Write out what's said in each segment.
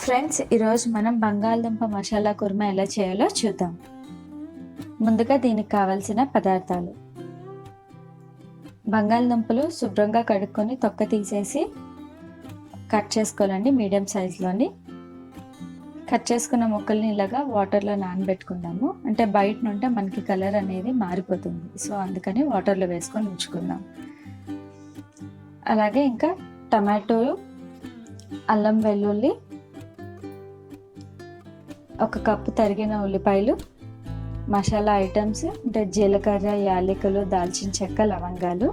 Friends, ఈరోజు మనం బంగాళదుంప మసాలా కుర్మా ఎలా చేయాలో చూద్దాం. ముందుగా దీనికి కావలసిన పదార్థాలు: బంగాళదుంపలు శుభ్రంగా కడుక్కొని తొక్క తీసేసి కట్ చేసుకోవాలండి. మీడియం సైజులోని కట్ చేసుకున్న ముక్కల్ని ఇలాగా వాటర్లో నానబెట్టుకుందాము. అంటే బయట నుంటే మనకి కలర్ అనేది మారిపోతుంది, సో అందుకని వాటర్లో వేసుకొని ఉంచుకుందాం. అలాగే ఇంకా టమాటో, అల్లం వెల్లుల్లి, 1 కప్పు తరిగిన ఉల్లిపాయలు, మసాలా ఐటమ్స్ అంటే జీలకర్ర, యాలకులు, దాల్చిన చెక్క, లవంగాలు,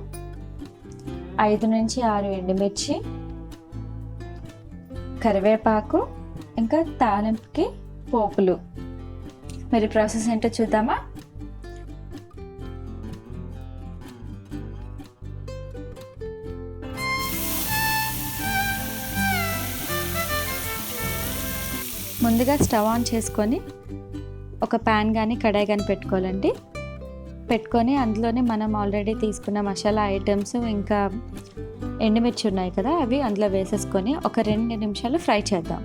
5 నుంచి 6 ఎండుమిర్చి, కరివేపాకు, ఇంకా తాలింపుకి పోపులు. మరి ప్రాసెస్ ఏంటో చూద్దామా? ముందుగా స్టవ్ ఆన్ చేసుకొని ఒక ప్యాన్ కానీ కడాయి కానీ పెట్టుకోవాలండి. పెట్టుకొని అందులోనే మనం ఆల్రెడీ తీసుకున్న మసాలా ఐటమ్స్ ఇంకా ఎండుమిర్చి ఉన్నాయి కదా, అవి అందులో వేసేసుకొని ఒక 2 నిమిషాలు ఫ్రై చేద్దాం.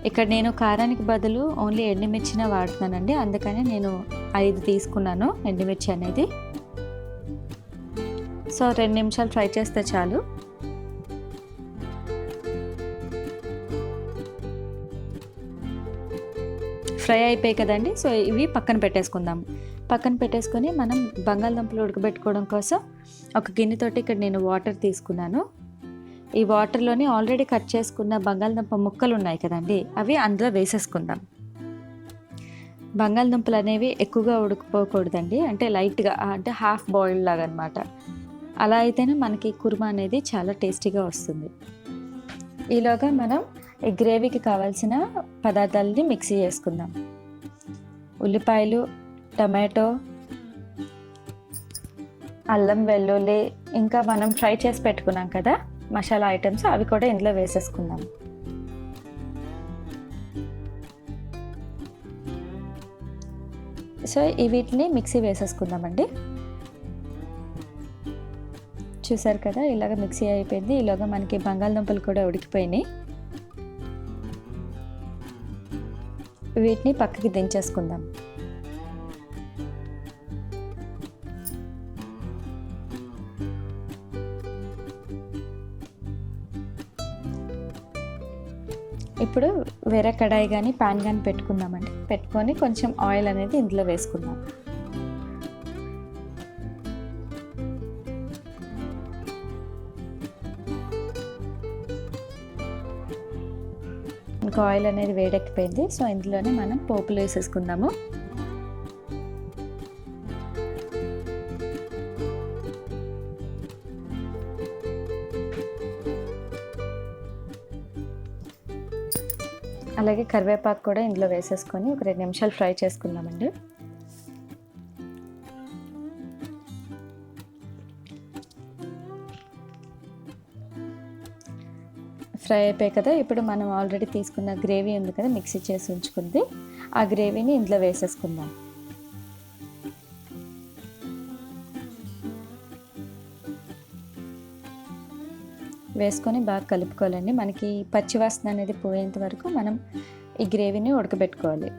ఇక్కడ నేను కారానికి బదులు ఓన్లీ ఎండుమిర్చినే వాడుతున్నానండి, అందుకని నేను 5 తీసుకున్నాను ఎండుమిర్చి అనేది. సో 2 నిమిషాలు ఫ్రై చేస్తే చాలు. ఫ్రై అయిపోయాయి కదండి, సో ఇవి పక్కన పెట్టేసుకుందాం. పక్కన పెట్టేసుకొని మనం బంగాళదుంపలు ఉడకబెట్టుకోవడం కోసం ఒక గిన్నెతోటి ఇక్కడ నేను వాటర్ తీసుకున్నాను. ఈ వాటర్లోని ఆల్రెడీ కట్ చేసుకున్న బంగాళదుంప ముక్కలు ఉన్నాయి కదండి, అవి అందులో వేసేసుకుందాం. బంగాళదుంపలు అనేవి ఎక్కువగా ఉడికిపోకూడదండి, అంటే లైట్గా, అంటే హాఫ్ బాయిల్డ్ లాగా అనమాట. అలా అయితేనే మనకి కుర్మా అనేది చాలా టేస్టీగా వస్తుంది. ఈలోగా మనం ఈ గ్రేవీకి కావాల్సిన పదార్థాలని మిక్సీ చేసుకుందాం. ఉల్లిపాయలు, టమాటో, అల్లం వెల్లుల్లి, ఇంకా మనం ఫ్రై చేసి పెట్టుకున్నాం కదా మసాలా ఐటమ్స్, అవి కూడా ఇందులో వేసేసుకుందాం. సో వీటిని మిక్సీ వేసేసుకుందామండి. చూసారు కదా, ఇలాగ మిక్సీ అయిపోయింది. ఇలాగ మనకి బంగాళదుంపలు కూడా ఉడికిపోయినాయి. వీటిని పక్కకి దించేసుకుందాం. ఇప్పుడు వేరే కడాయి కానీ ప్యాన్ కానీ పెట్టుకుందామండి. పెట్టుకొని కొంచెం ఆయిల్ అనేది ఇందులో వేసుకుందాం. ఇంకా ఆయిల్ అనేది వేడెక్కిపోయింది, సో ఇందులోనే మనం పోపులు వేసేసుకుందాము. అలాగే కరివేపాకు కూడా ఇందులో వేసేసుకొని ఒక 2 నిమిషాలు ఫ్రై చేసుకుందామండి. ఫ్రై అయిపోయాయి కదా, ఇప్పుడు మనం ఆల్రెడీ తీసుకున్న గ్రేవీ ఉంది కదా, మిక్సీ చేసి ఉంచుకుంది, ఆ గ్రేవీని ఇందులో వేసేసుకుందాం. వేసుకొని బాగా కలుపుకోవాలండి. మనకి పచ్చివాసన అనేది పోయేంత వరకు మనం ఈ గ్రేవీని ఉడకబెట్టుకోవాలి.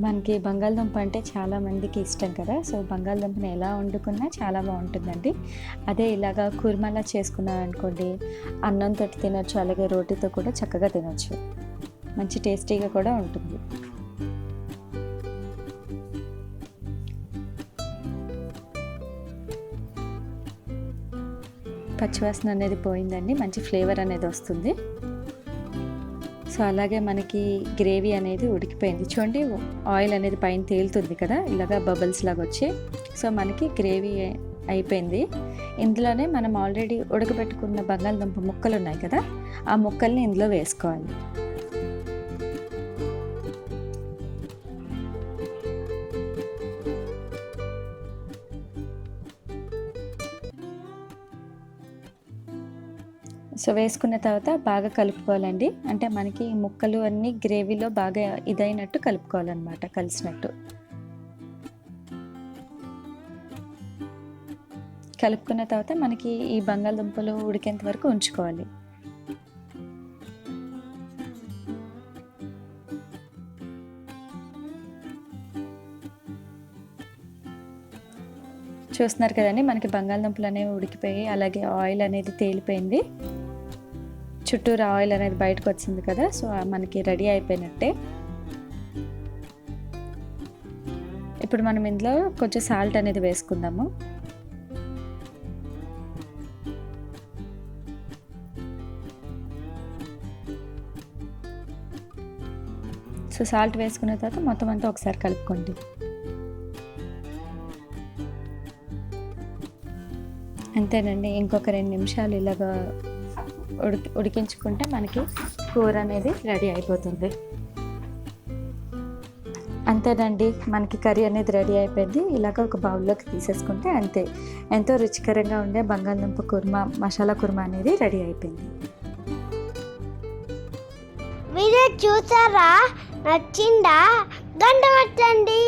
మనకి బంగాళదుంప అంటే చాలామందికి ఇష్టం కదా, సో బంగాళదుంపని ఎలా వండుకున్నా చాలా బాగుంటుందండి. అదే ఇలాగా కుర్మాలా చేసుకున్నాం అనుకోండి, అన్నంతో తినొచ్చు, అలాగే రోటీతో కూడా చక్కగా తినొచ్చు. మంచి టేస్టీగా కూడా ఉంటుంది. పచ్చివాసన అనేది పోయిందండి, మంచి ఫ్లేవర్ అనేది వస్తుంది. సో అలాగే మనకి గ్రేవీ అనేది ఉడికిపోయింది. చూడండి, ఆయిల్ అనేది పైన తేలుతుంది కదా, ఇలాగా బబుల్స్ లాగా వచ్చి. సో మనకి గ్రేవీ అయిపోయింది. ఇందులోనే మనం ఆల్రెడీ ఉడకబెట్టుకున్న బంగాళదుంప ముక్కలు ఉన్నాయి కదా, ఆ ముక్కల్ని ఇందులో వేసుకోవాలి. సో వేసుకున్న తర్వాత బాగా కలుపుకోవాలండి. అంటే మనకి ముక్కలు అన్నీ గ్రేవీలో బాగా ఇదైనట్టు కలుపుకోవాలన్నమాట, కలిసినట్టు. కలుపుకున్న తర్వాత మనకి ఈ బంగాళదుంపలు ఉడికేంత వరకు ఉంచుకోవాలి. చూస్తున్నారు కదండి, మనకి బంగాళదుంపలు అనేవి ఉడికిపోయి అలాగే ఆయిల్ అనేది తేలిపోయింది. చుట్టూరు ఆయిల్ అనేది బయటకు వచ్చింది కదా, సో మనకి రెడీ అయిపోయినట్టే. ఇప్పుడు మనం ఇందులో కొంచెం సాల్ట్ అనేది వేసుకుందాము. సో సాల్ట్ వేసుకున్న తర్వాత మొత్తం అంతా ఒకసారి కలుపుకోండి. అంతేనండి, ఇంకొక 2 నిమిషాలు ఇలాగా ఉడికించుకుంటే మనకి కూర అనేది రెడీ అయిపోతుంది. అంతేనండి, మనకి కర్రీ అనేది రెడీ అయిపోయింది. ఇలాగ ఒక బౌల్లోకి తీసేసుకుంటే అంతే, ఎంతో రుచికరంగా ఉండే బంగాళదుంప కుర్మా, మసాలా కుర్మా అనేది రెడీ అయిపోయింది. వీడియో చూసారా? నచ్చిందా? గంట కొట్టండి.